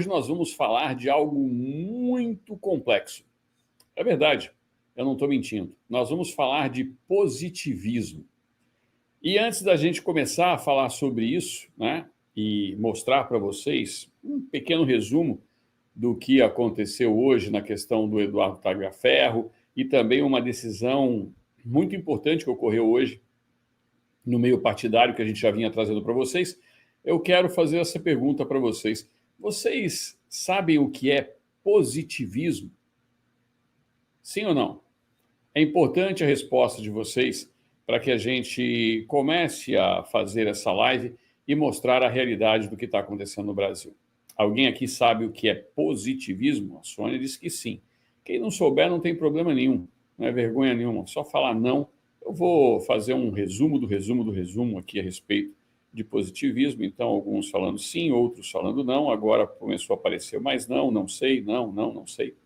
hoje nós vamos falar de algo muito complexo. É verdade, eu não estou mentindo. Nós vamos falar de positivismo. E antes da gente começar a falar sobre isso, né, e mostrar para vocês um pequeno resumo do que aconteceu hoje na questão do Eduardo Tagliaferro e também uma decisão muito importante que ocorreu hoje no meio partidário que a gente já vinha trazendo para vocês, eu quero fazer essa pergunta para vocês. Vocês sabem o que é positivismo? Sim ou não? É importante a resposta de vocês para que a gente comece a fazer essa live e mostrar a realidade do que está acontecendo no Brasil. Alguém aqui sabe o que é positivismo? A Sônia disse que sim. Quem não souber não tem problema nenhum, não é vergonha nenhuma, só falar não. Eu vou fazer um resumo do resumo aqui a respeito de positivismo, então alguns falando sim, outros falando não, agora começou a aparecer mais não sei, não sei.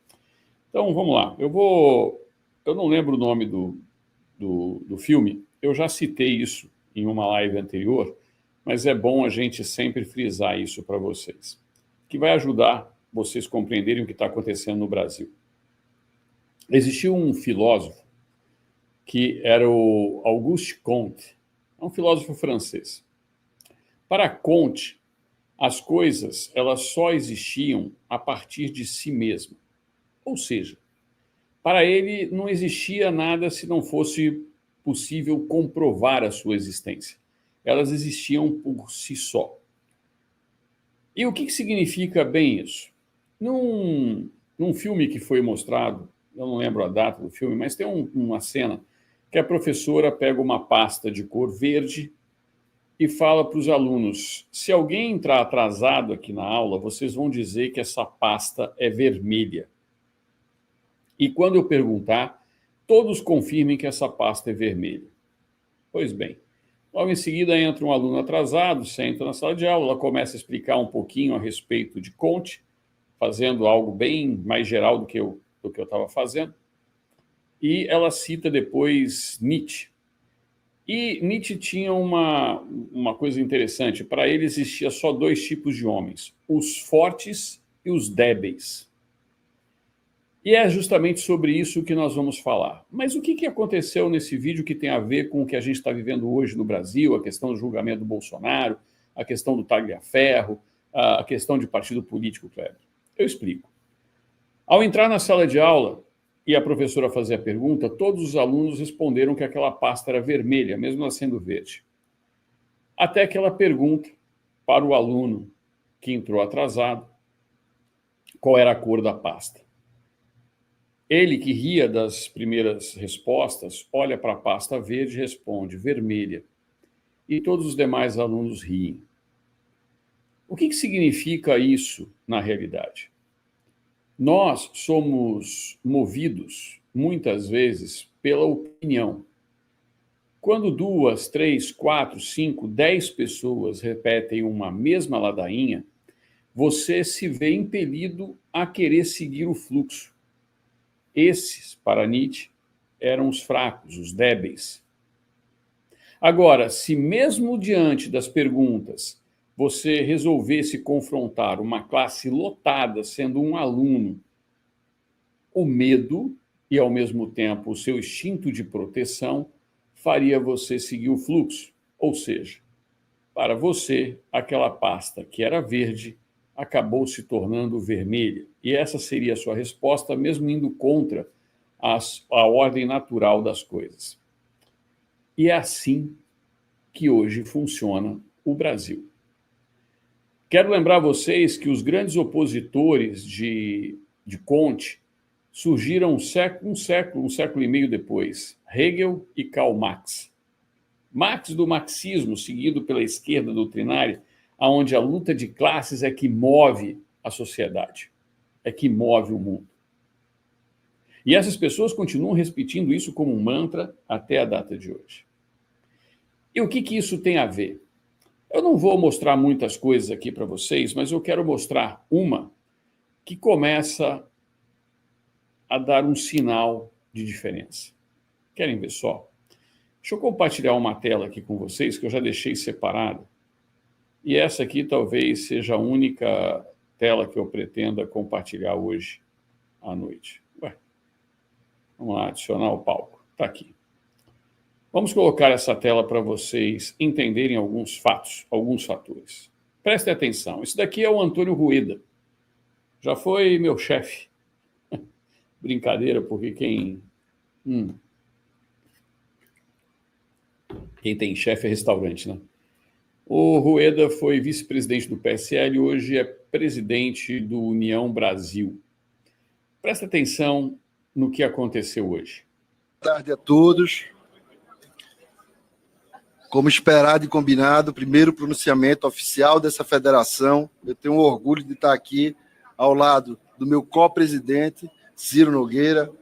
Então vamos lá, eu não lembro o nome do filme, eu já citei isso em uma live anterior, mas é bom a gente sempre frisar isso para vocês, que vai ajudar vocês compreenderem o que está acontecendo no Brasil. Existiu um filósofo que era o Auguste Comte, um filósofo francês. Para Comte, as coisas elas só existiam a partir de si mesmas. Ou seja, para ele não existia nada se não fosse possível comprovar a sua existência. Elas existiam por si só. E o que significa bem isso? Num filme que foi mostrado, eu não lembro a data do filme, mas tem uma cena que a professora pega uma pasta de cor verde e fala para os alunos, se alguém entrar atrasado aqui na aula, vocês vão dizer que essa pasta é vermelha. E quando eu perguntar, todos confirmem que essa pasta é vermelha. Pois bem, logo em seguida entra um aluno atrasado, senta na sala de aula, ela começa a explicar um pouquinho a respeito de Comte, fazendo algo bem mais geral do que eu estava fazendo. E ela cita depois Nietzsche. E Nietzsche tinha uma coisa interessante. Para ele existia só dois tipos de homens, os fortes e os débeis. E é justamente sobre isso que nós vamos falar. Mas o que aconteceu nesse vídeo que tem a ver com o que a gente está vivendo hoje no Brasil, a questão do julgamento do Bolsonaro, a questão do Tagliaferro, a questão de partido político, Kleber? Eu explico. Ao entrar na sala de aula e a professora fazer a pergunta, todos os alunos responderam que aquela pasta era vermelha, mesmo ela sendo verde. Até que ela pergunta para o aluno que entrou atrasado qual era a cor da pasta. Ele, que ria das primeiras respostas, olha para a pasta verde e responde vermelha. E todos os demais alunos riem. O que significa isso na realidade? Nós somos movidos, muitas vezes, pela opinião. Quando 2, 3, 4, 5, 10 pessoas repetem uma mesma ladainha, você se vê impelido a querer seguir o fluxo. Esses, para Nietzsche, eram os fracos, os débeis. Agora, se mesmo diante das perguntas você resolvesse confrontar uma classe lotada, sendo um aluno, o medo e, ao mesmo tempo, o seu instinto de proteção faria você seguir o fluxo. Ou seja, para você, aquela pasta que era verde acabou se tornando vermelha. E essa seria a sua resposta, mesmo indo contra a ordem natural das coisas. E é assim que hoje funciona o Brasil. Quero lembrar vocês que os grandes opositores de Comte surgiram um século e meio depois, Hegel e Karl Marx. Marx do marxismo, seguido pela esquerda doutrinária, onde a luta de classes é que move a sociedade, é que move o mundo. E essas pessoas continuam repetindo isso como um mantra até a data de hoje. E o que isso tem a ver? Eu não vou mostrar muitas coisas aqui para vocês, mas eu quero mostrar uma que começa a dar um sinal de diferença. Querem ver só? Deixa eu compartilhar uma tela aqui com vocês, que eu já deixei separada. E essa aqui talvez seja a única tela que eu pretenda compartilhar hoje à noite. Vamos lá, adicionar o palco. Está aqui. Vamos colocar essa tela para vocês entenderem alguns fatos, alguns fatores. Prestem atenção. Isso daqui é o Antônio Rueda. Já foi meu chefe. Brincadeira, porque quem tem chefe é restaurante, né? O Rueda foi vice-presidente do PSL e hoje é presidente do União Brasil. Presta atenção no que aconteceu hoje. Boa tarde a todos. Como esperado e combinado, primeiro pronunciamento oficial dessa federação. Eu tenho o orgulho de estar aqui ao lado do meu co-presidente, Ciro Nogueira,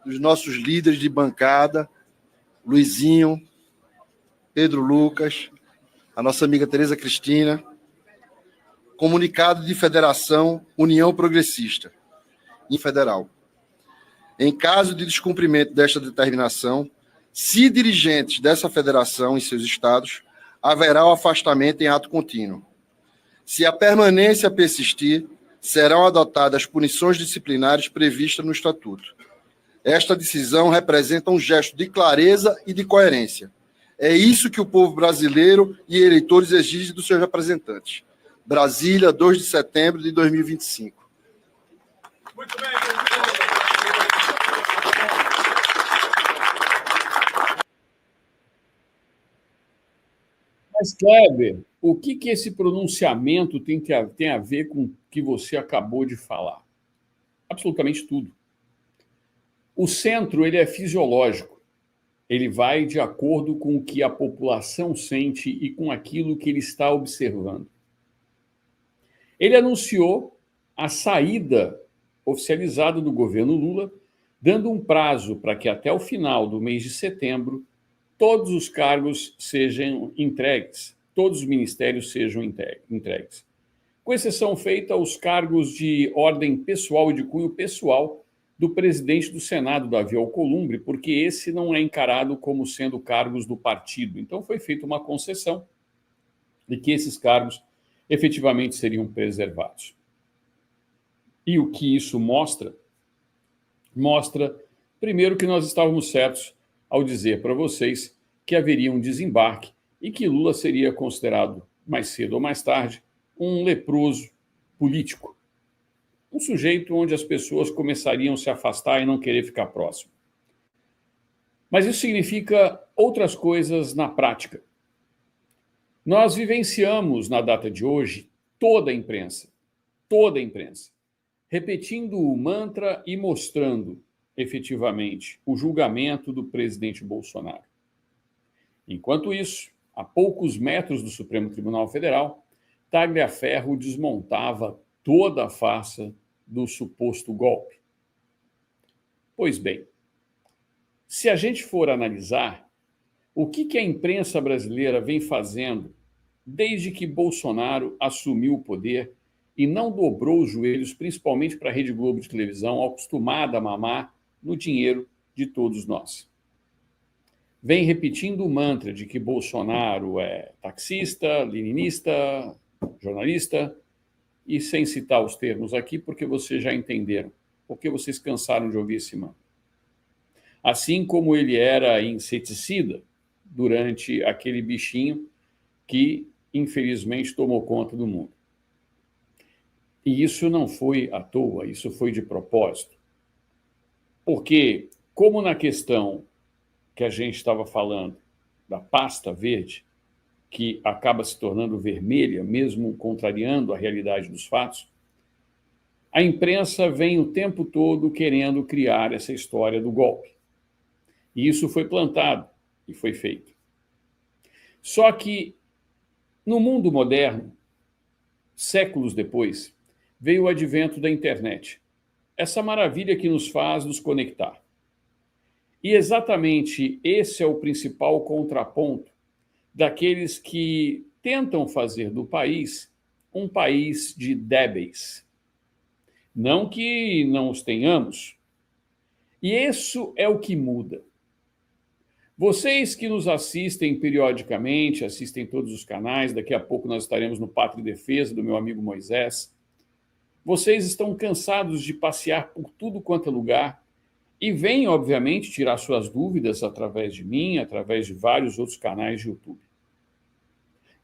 dos nossos líderes de bancada, Luizinho, Pedro Lucas, a nossa amiga Tereza Cristina. Comunicado de federação União Progressista, em federal. Em caso de descumprimento desta determinação, se dirigentes dessa federação em seus estados, haverá o afastamento em ato contínuo. Se a permanência persistir, serão adotadas punições disciplinares previstas no Estatuto. Esta decisão representa um gesto de clareza e de coerência. É isso que o povo brasileiro e eleitores exigem dos seus representantes. Brasília, 2 de setembro de 2025. Muito bem, Mas, Kleber, o que esse pronunciamento tem a ver com o que você acabou de falar? Absolutamente tudo. O centro ele é fisiológico. Ele vai de acordo com o que a população sente e com aquilo que ele está observando. Ele anunciou a saída oficializada do governo Lula, dando um prazo para que até o final do mês de setembro todos os cargos sejam entregues, todos os ministérios sejam entregues. Com exceção feita aos cargos de ordem pessoal e de cunho pessoal do presidente do Senado, Davi Alcolumbre, porque esse não é encarado como sendo cargos do partido. Então foi feita uma concessão de que esses cargos efetivamente seriam preservados. E o que isso mostra? Mostra, primeiro, que nós estávamos certos ao dizer para vocês que haveria um desembarque e que Lula seria considerado, mais cedo ou mais tarde, um leproso político. Um sujeito onde as pessoas começariam a se afastar e não querer ficar próximo. Mas isso significa outras coisas na prática. Nós vivenciamos, na data de hoje, toda a imprensa, repetindo o mantra e mostrando, efetivamente, o julgamento do presidente Bolsonaro. Enquanto isso, a poucos metros do Supremo Tribunal Federal, Tagliaferro desmontava toda a farsa do suposto golpe. Pois bem, se a gente for analisar o que a imprensa brasileira vem fazendo desde que Bolsonaro assumiu o poder e não dobrou os joelhos, principalmente para a Rede Globo de televisão, acostumada a mamar no dinheiro de todos nós. Vem repetindo o mantra de que Bolsonaro é taxista, leninista, jornalista, e sem citar os termos aqui, porque vocês já entenderam, porque vocês cansaram de ouvir esse mantra. Assim como ele era inseticida durante aquele bichinho que, infelizmente, tomou conta do mundo. E isso não foi à toa, isso foi de propósito. Porque, como na questão que a gente estava falando da pasta verde, que acaba se tornando vermelha, mesmo contrariando a realidade dos fatos, a imprensa vem o tempo todo querendo criar essa história do golpe. E isso foi plantado e foi feito. Só que, no mundo moderno, séculos depois, veio o advento da internet. Essa maravilha que nos faz nos conectar. E exatamente esse é o principal contraponto daqueles que tentam fazer do país um país de débeis. Não que não os tenhamos. E isso é o que muda. Vocês que nos assistem periodicamente, assistem todos os canais, daqui a pouco nós estaremos no Pátria e Defesa, do meu amigo Moisés. Vocês estão cansados de passear por tudo quanto é lugar e vêm, obviamente, tirar suas dúvidas através de mim, através de vários outros canais de YouTube.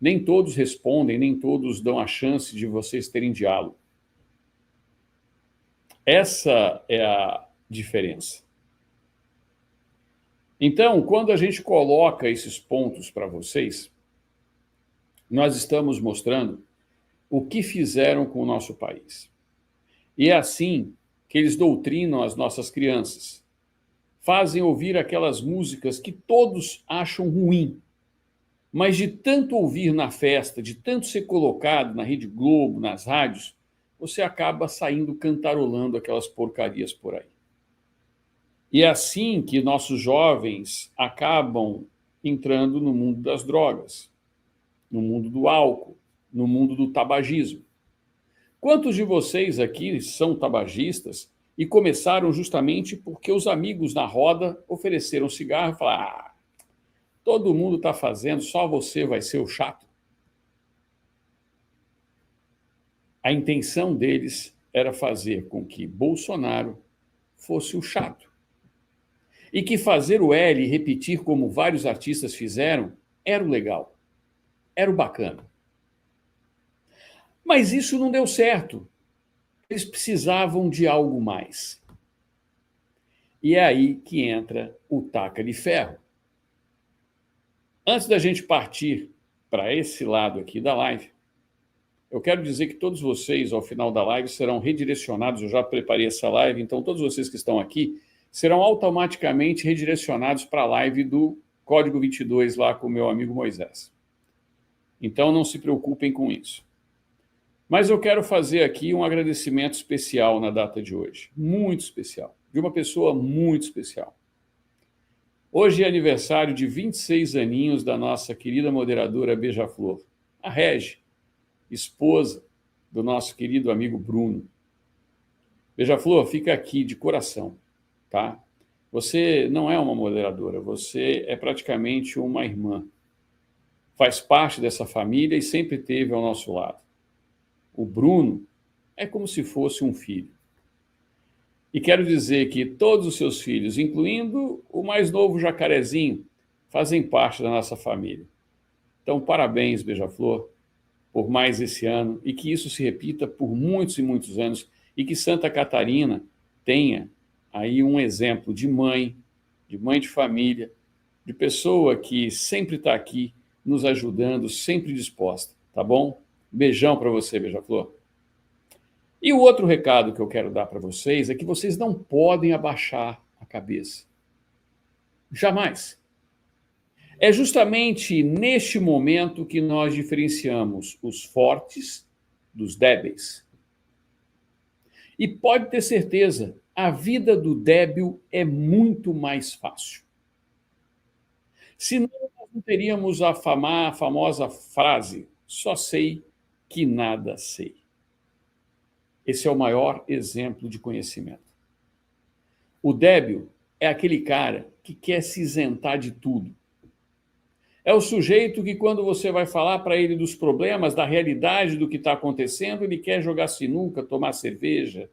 Nem todos respondem, nem todos dão a chance de vocês terem diálogo. Essa é a diferença. Então, quando a gente coloca esses pontos para vocês, nós estamos mostrando o que fizeram com o nosso país. E é assim que eles doutrinam as nossas crianças. Fazem ouvir aquelas músicas que todos acham ruim, mas de tanto ouvir na festa, de tanto ser colocado na Rede Globo, nas rádios, você acaba saindo cantarolando aquelas porcarias por aí. E é assim que nossos jovens acabam entrando no mundo das drogas, no mundo do álcool, no mundo do tabagismo. Quantos de vocês aqui são tabagistas e começaram justamente porque os amigos na roda ofereceram cigarro e falaram: todo mundo está fazendo, só você vai ser o chato? A intenção deles era fazer com que Bolsonaro fosse o chato. E que fazer o L e repetir como vários artistas fizeram era o legal, era o bacana. Mas isso não deu certo. Eles precisavam de algo mais. E é aí que entra o taca de ferro. Antes da gente partir para esse lado aqui da live, eu quero dizer que todos vocês, ao final da live, serão redirecionados. Eu já preparei essa live, então todos vocês que estão aqui serão automaticamente redirecionados para a live do Código 22 lá com o meu amigo Moisés. Então não se preocupem com isso. Mas eu quero fazer aqui um agradecimento especial na data de hoje, muito especial, de uma pessoa muito especial. Hoje é aniversário de 26 aninhos da nossa querida moderadora Beija-Flor, a Regi, esposa do nosso querido amigo Bruno. Beija-Flor, fica aqui de coração, tá? Você não é uma moderadora, você é praticamente uma irmã. Faz parte dessa família e sempre esteve ao nosso lado. O Bruno é como se fosse um filho. E quero dizer que todos os seus filhos, incluindo o mais novo Jacarezinho, fazem parte da nossa família. Então, parabéns, Beija-Flor, por mais esse ano e que isso se repita por muitos e muitos anos e que Santa Catarina tenha aí um exemplo de mãe de família, de pessoa que sempre está aqui nos ajudando, sempre disposta, tá bom? Beijão para você, Beija-Flor. E o outro recado que eu quero dar para vocês é que vocês não podem abaixar a cabeça. Jamais. É justamente neste momento que nós diferenciamos os fortes dos débeis. E pode ter certeza, a vida do débil é muito mais fácil. Senão, nós não teríamos a famosa frase: só sei que nada sei. Esse é o maior exemplo de conhecimento. O débil é aquele cara que quer se isentar de tudo. É o sujeito que, quando você vai falar para ele dos problemas, da realidade do que está acontecendo, ele quer jogar sinuca, tomar cerveja,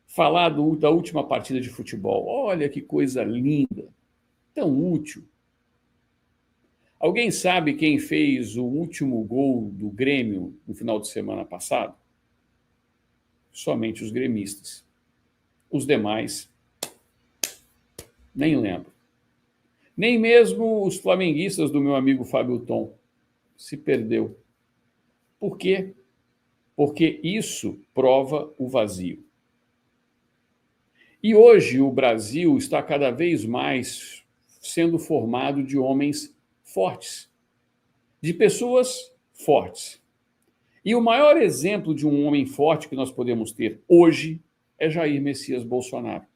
falar da última partida de futebol. Olha que coisa linda, tão útil. Alguém sabe quem fez o último gol do Grêmio no final de semana passado? Somente os gremistas. Os demais, nem lembro. Nem mesmo os flamenguistas do meu amigo Fábio Tom. Se perdeu. Por quê? Porque isso prova o vazio. E hoje o Brasil está cada vez mais sendo formado de homens fortes, de pessoas fortes. E o maior exemplo de um homem forte que nós podemos ter hoje é Jair Messias Bolsonaro.